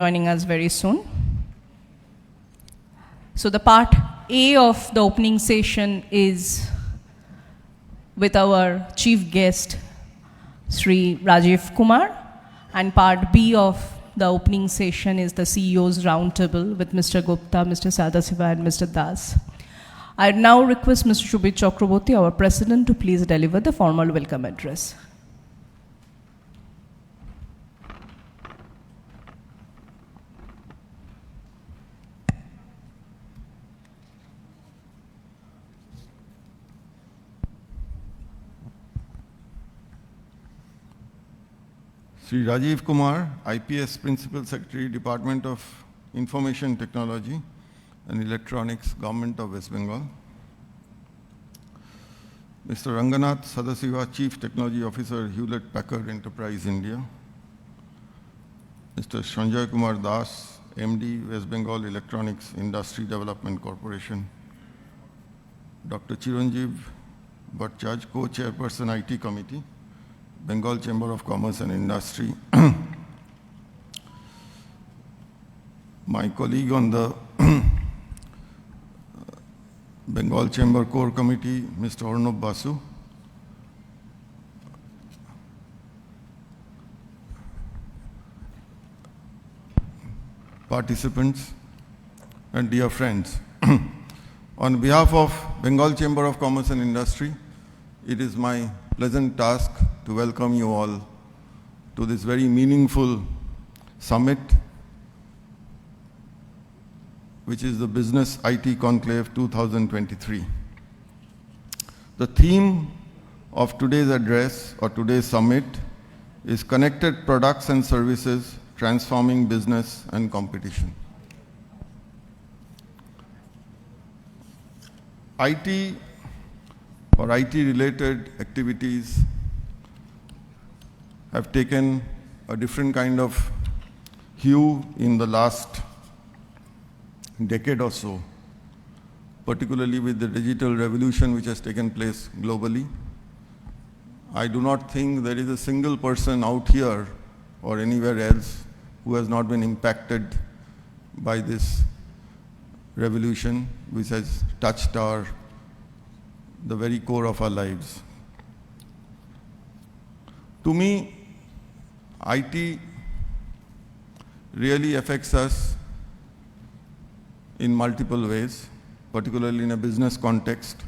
joining us very soon. So the part A of the opening session is with our chief guest, Sri Rajiv Kumar, and part B of the opening session is the CEO's roundtable with Mr. Gupta, Mr. Sadasiva, and Mr. Das. I now request Mr. Shubhit Chakraborty, our president, to please deliver the formal welcome address. Sri Rajiv Kumar, IPS Principal Secretary, Department of Information Technology and Electronics, Government of West Bengal. Mr. Ranganath Sadasiva, Chief Technology Officer, Hewlett Packard Enterprise, India. Mr. Sanjay Kumar Das, MD, West Bengal Electronics Industry Development Corporation. Dr. Chiranjeev Bhattacharya, Co-Chairperson, IT Committee, Bengal Chamber of Commerce and Industry. My colleague on the Bengal Chamber Core Committee, Mr. Arnab Basu. Participants and dear friends. On behalf of Bengal Chamber of Commerce and Industry, it is my pleasant task to welcome you all to this very meaningful summit, which is the Business IT Conclave 2023. The theme of today's address or today's summit is Connected Products and Services Transforming Business and Competition. IT or IT-related activities have taken a different kind of hue in the last decade or so, particularly with the digital revolution which has taken place globally. I do not think there is a single person out here or anywhere else who has not been impacted by this revolution which has touched the very core of our lives. To me, IT really affects us in multiple ways, particularly in a business context.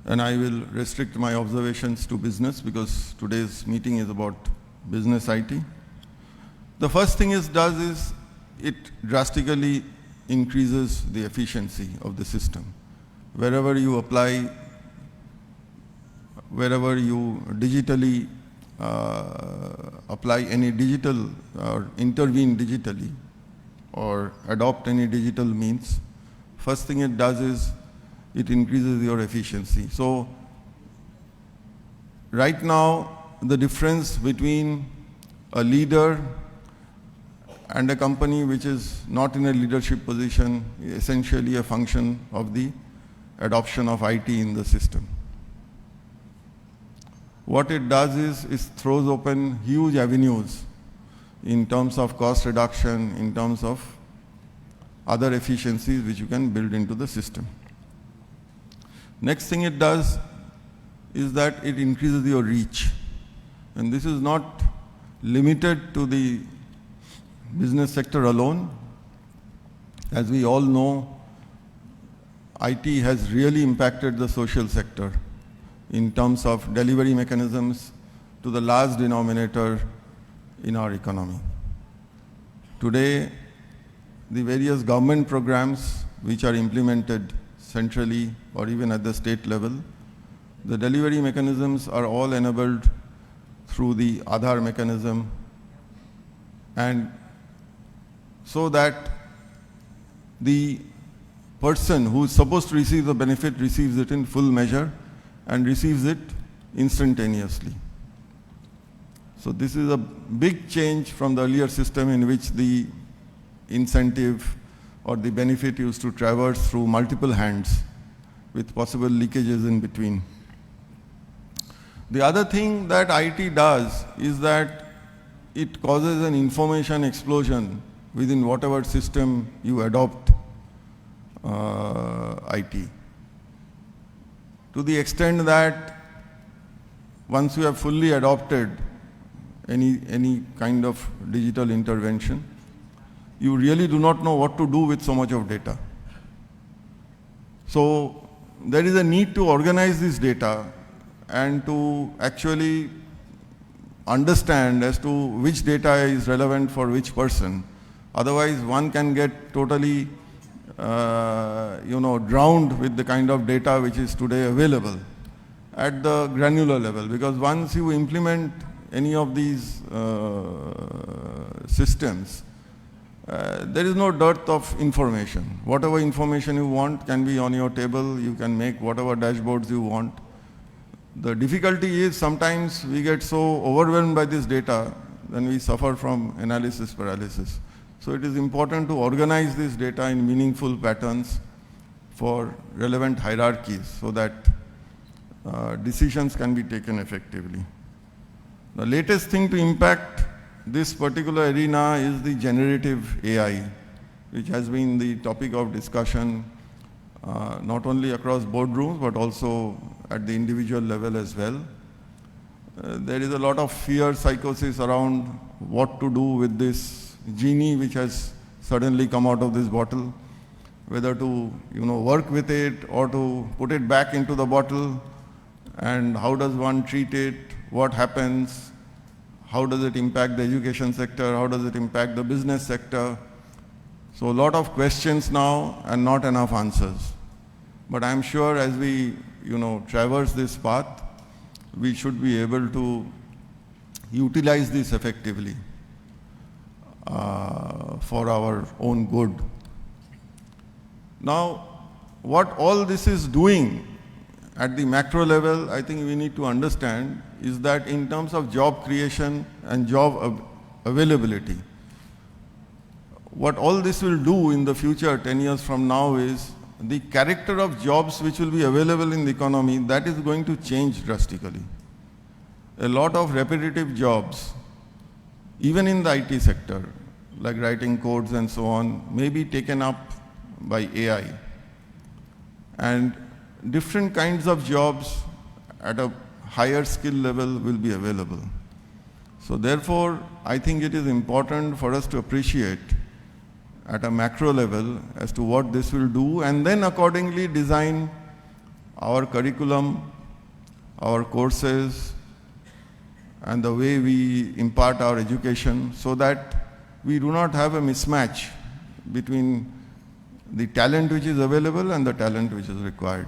And I will restrict my observations to business because today's meeting is about business IT. The first thing it does is it drastically increases the efficiency of the system. Wherever you apply, wherever you digitally apply any digital or intervene digitally or adopt any digital means, first thing it does is it increases your efficiency. So right now, the difference between a leader and a company which is not in a leadership position is essentially a function of the adoption of IT in the system. What it does is throws open huge avenues in terms of cost reduction, in terms of other efficiencies which you can build into the system. Next thing it does is that it increases your reach. And this is not limited to the business sector alone. As we all know, IT has really impacted the social sector in terms of delivery mechanisms to the large denominator in our economy. Today, the various government programs which are implemented centrally or even at the state level, the delivery mechanisms are all enabled through the Aadhaar mechanism, and so that the person who is supposed to receive the benefit receives it in full measure and receives it instantaneously. So this is a big change from the earlier system in which the incentive or the benefit used to traverse through multiple hands with possible leakages in between. The other thing that IT does is that it causes an information explosion within whatever system you adopt IT. To the extent that once you have fully adopted any kind of digital intervention, you really do not know what to do with so much of data. So there is a need to organize this data and to actually understand as to which data is relevant for which person. Otherwise, one can get totally drowned with the kind of data which is today available at the granular level. Because once you implement any of these systems, there is no dearth of information. Whatever information you want can be on your table. You can make whatever dashboards you want. The difficulty is sometimes we get so overwhelmed by this data, then we suffer from analysis paralysis. So it is important to organize this data in meaningful patterns for relevant hierarchies so that decisions can be taken effectively. The latest thing to impact this particular arena is the generative AI, which has been the topic of discussion not only across boardrooms but also at the individual level as well. There is a lot of fear psychosis around what to do with this genie which has suddenly come out of this bottle, whether to work with it or to put it back into the bottle, and how does one treat it, what happens, how does it impact the education sector, how does it impact the business sector. So a lot of questions now and not enough answers. But I'm sure as we traverse this path, we should be able to utilize this effectively for our own good. Now, what all this is doing at the macro level, I think we need to understand is that in terms of job creation and job availability, what all this will do in the future, 10 years from now, is the character of jobs which will be available in the economy, that is going to change drastically. A lot of repetitive jobs, even in the IT sector, like writing codes and so on, may be taken up by AI. And different kinds of jobs at a higher skill level will be available. So therefore, I think it is important for us to appreciate at a macro level as to what this will do, and then accordingly design our curriculum, our courses, and the way we impart our education so that we do not have a mismatch between the talent which is available and the talent which is required.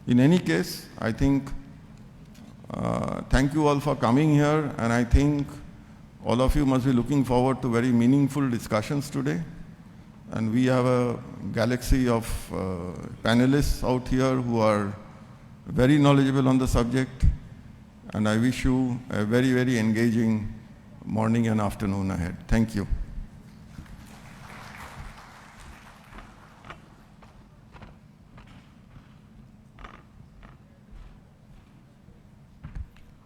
In any case, I think, thank you all for coming here, and I think all of you must be looking forward to very meaningful discussions today. And we have a galaxy of panelists out here who are very knowledgeable on the subject, and I wish you a very, very engaging morning and afternoon ahead. Thank you.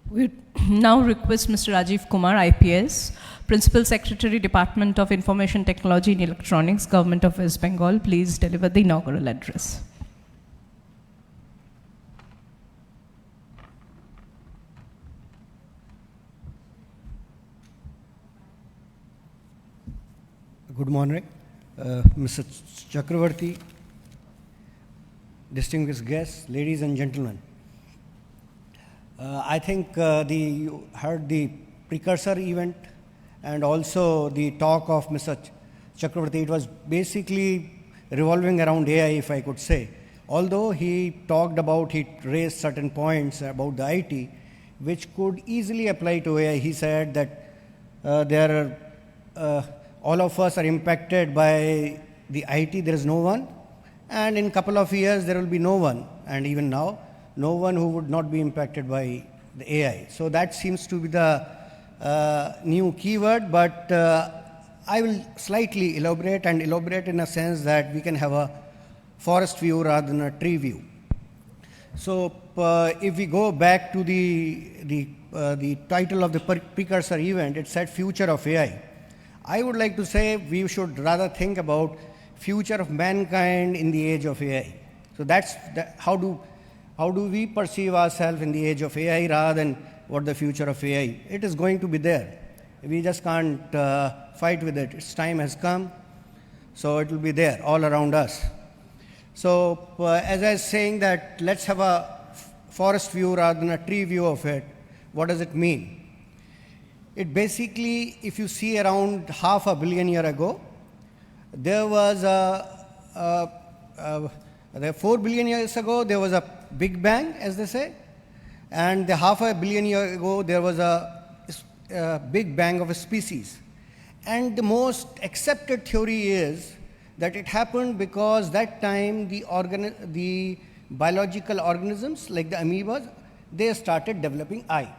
We now request Mr. Rajiv Kumar, IPS, Principal Secretary, Department of Information Technology and Electronics, Government of West Bengal, please deliver the inaugural address. Good morning, Mr. Chakravarti, distinguished guests, ladies and gentlemen. I think you heard the precursor event and also the talk of Mr. Chakravarti. It was basically revolving around AI, if I could say. Although he raised certain points about the IT, which could easily apply to AI. He said that all of us are impacted by the IT, there is no one, and in a couple of years there will be no one, and even now, no one who would not be impacted by the AI. So that seems to be the new keyword, but I will slightly elaborate in a sense that we can have a forest view rather than a tree view. So if we go back to the the title of the precursor event, it said future of AI. I would like to say we should rather think about future of mankind in the age of AI. So how do we perceive ourselves in the age of AI rather than what the future of AI? It is going to be there. We just can't fight with it. Its time has come, so it will be there all around us. So as I was saying that let's have a forest view rather than a tree view of it. What does it mean? It basically, if you see around 500 million years ago, there was 4 billion years ago, there was a Big Bang, as they say, and 500 million years ago, there was a Big Bang of a species. And the most accepted theory is that it happened because that time the biological organisms like the amoebas, they started developing eye.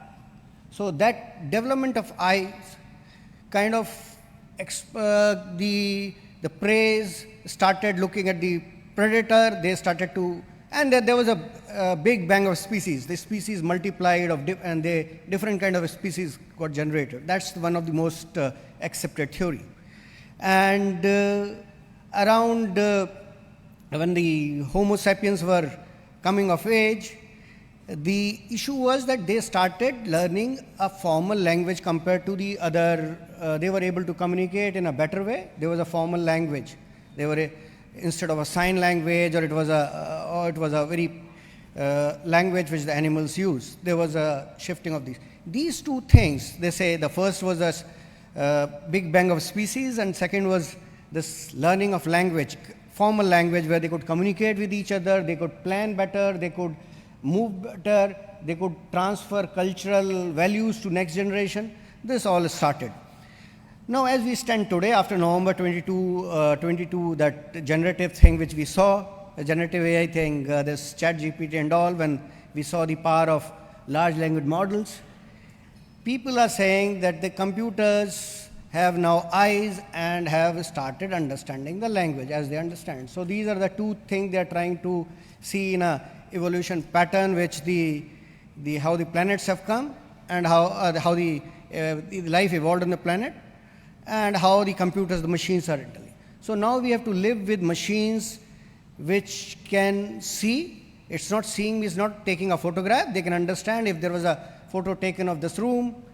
So that development of eyes kind of the prey started looking at the predator, they started to, and there was a big bang of species. The species multiplied and different kind of species got generated. That's one of the most accepted theory. And around when the Homo sapiens were coming of age, the issue was that they started learning a formal language compared to the other. They were able to communicate in a better way. There was a formal language. They were instead of a sign language, or it was a very language which the animals use. There was a shifting of these. These two things, they say, the first was a big bang of species, and second was this learning of language, formal language where they could communicate with each other, they could plan better, they could move better, they could transfer cultural values to next generation. This all started. Now, as we stand today, after November 22, that generative thing which we saw, the generative AI thing, this ChatGPT and all, when we saw the power of large language models, people are saying that the computers have now eyes and have started understanding the language as they understand. So these are the two things they are trying to see in a evolution pattern, which how the planets have come and how the life evolved on the planet, and how the computers, the machines are intelligent. So now we have to live with machines which can see. It's not seeing, it's not taking a photograph. They can understand if there was a photo taken of this room,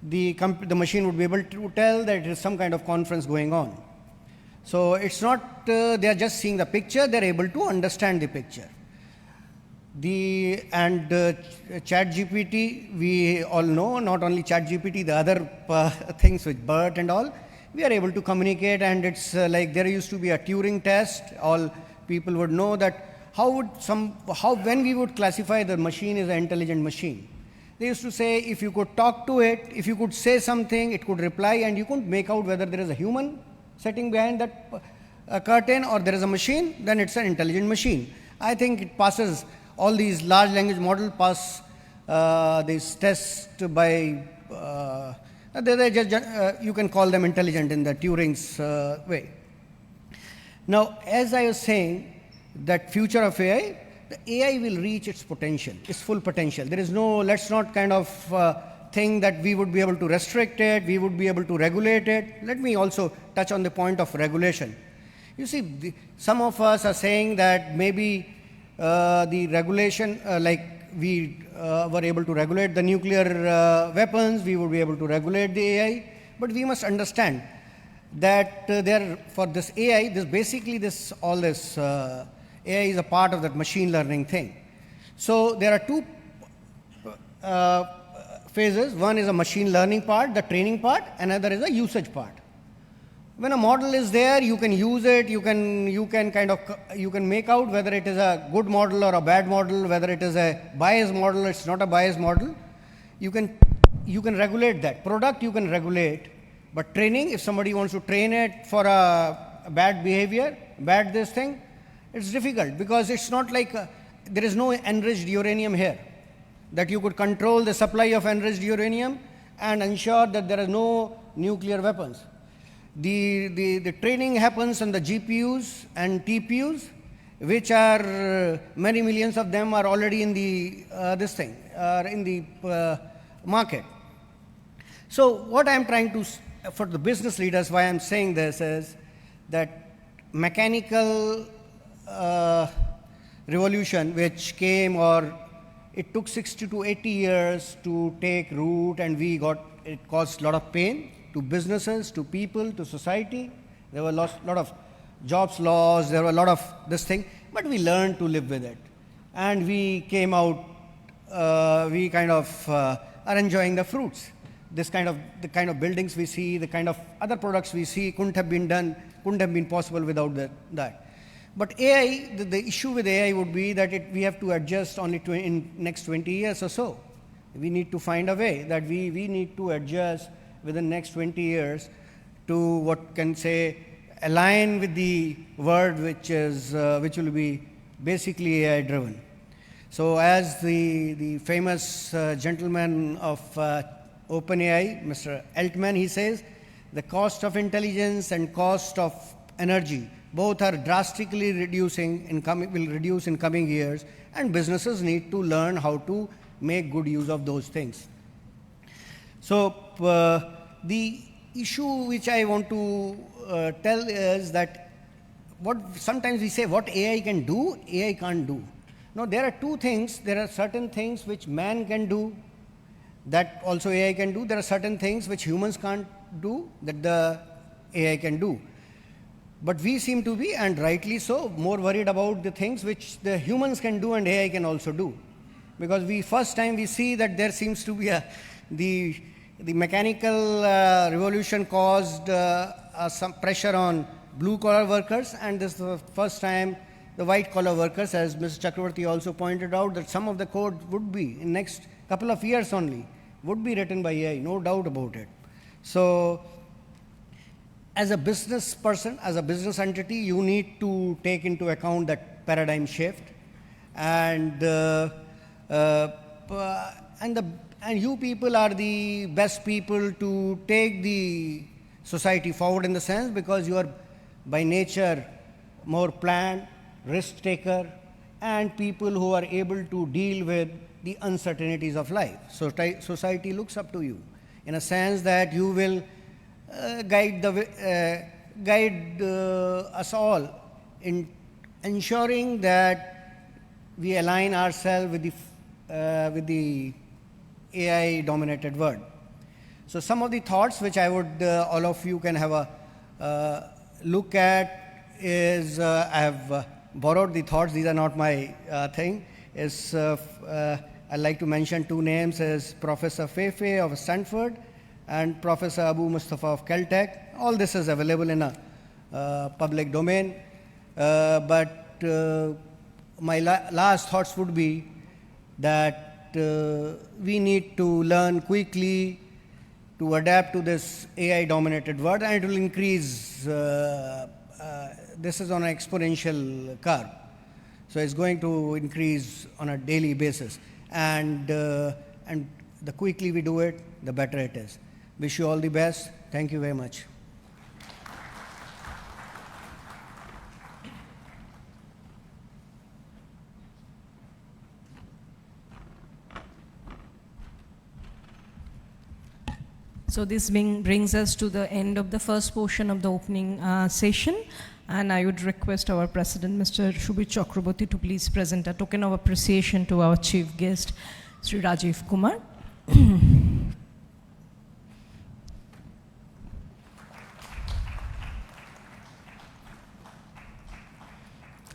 the machine would be able to tell that it is some kind of conference going on. So it's not, they are just seeing the picture, they're able to understand the picture. ChatGPT, we all know, not only ChatGPT, the other things with BERT and all, we are able to communicate, and it's like there used to be a Turing test. All people would know that when we would classify the machine as an intelligent machine. They used to say if you could talk to it, if you could say something, it could reply, and you couldn't make out whether there is a human sitting behind that curtain or there is a machine, then it's an intelligent machine. I think it passes. All these large language models pass these tests by, you can call them intelligent in the Turing's way. Now, as I was saying, that future of AI, the AI will reach its potential, its full potential. There is no, let's not kind of think that we would be able to restrict it, we would be able to regulate it. Let me also touch on the point of regulation. You see, some of us are saying that maybe the regulation, like we were able to regulate the nuclear weapons, we would be able to regulate the AI, but we must understand that for this AI, AI is a part of that machine learning thing. So there are two phases. One is a machine learning part, the training part, another is a usage part. When a model is there, you can use it, you can make out whether it is a good model or a bad model, whether it is a biased model or it's not a biased model. You can regulate that. Product you can regulate, but training, if somebody wants to train it for a bad behavior, this thing, it's difficult because it's not like there is no enriched uranium here that you could control the supply of enriched uranium and ensure that there are no nuclear weapons. The training happens on the GPUs and TPUs, which are many millions of them are already in the market. So what I'm trying to, for the business leaders, why I'm saying this is that mechanical revolution which came, or it took 60 to 80 years to take root, and it caused a lot of pain to businesses, to people, to society. There were a lot of jobs lost, there were a lot of this thing, but we learned to live with it. And we came out, we kind of are enjoying the fruits. The kind of buildings we see, the kind of other products we see couldn't have been possible without that. But AI, the issue with AI would be that we have to adjust only in next 20 years or so. We need to find a way that we need to adjust within next 20 years to what can say align with the world which will be basically AI driven. So as the famous gentleman of OpenAI, Mr. Altman, he says, the cost of intelligence and cost of energy both are drastically will reduce in coming years, and businesses need to learn how to make good use of those things. So the issue which I want to tell is that sometimes we say what AI can do, AI can't do. No, there are two things. There are certain things which man can do that also AI can do. There are certain things which humans can't do that the AI can do. But we seem to be, and rightly so, more worried about the things which the humans can do and AI can also do. Because first time we see that there seems to be the mechanical revolution caused some pressure on blue-collar workers, and this is the first time the white-collar workers, as Mr. Chakravarti also pointed out, that some of the code would be, in next couple of years only, would be written by AI, no doubt about it. So, as a business person, as a business entity, you need to take into account that paradigm shift, and you people are the best people to take the society forward in the sense, because you are by nature more planned, risk taker, and people who are able to deal with the uncertainties of life. So society looks up to you in a sense that you will guide us all in ensuring that we align ourselves with the AI-dominated world. So some of the thoughts which I would, all of you can have a look at is, I have borrowed the thoughts, these are not my thing, is I'd like to mention two names as Professor Feifei of Stanford and Professor Abu Mustafa of Caltech. All this is available in a public domain, but my last thoughts would be that we need to learn quickly to adapt to this AI-dominated world, and it will increase. This is on an exponential curve, so it's going to increase on a daily basis. And the quickly we do it, the better it is. Wish you all the best. Thank you very much. So this brings us to the end of the first portion of the opening session, and I would request our President, Mr. Shubhit Chakraborty, to please present a token of appreciation to our chief guest, Sri Rajiv Kumar.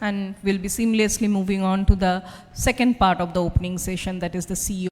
And we'll be seamlessly moving on to the second part of the opening session, that is the CEO.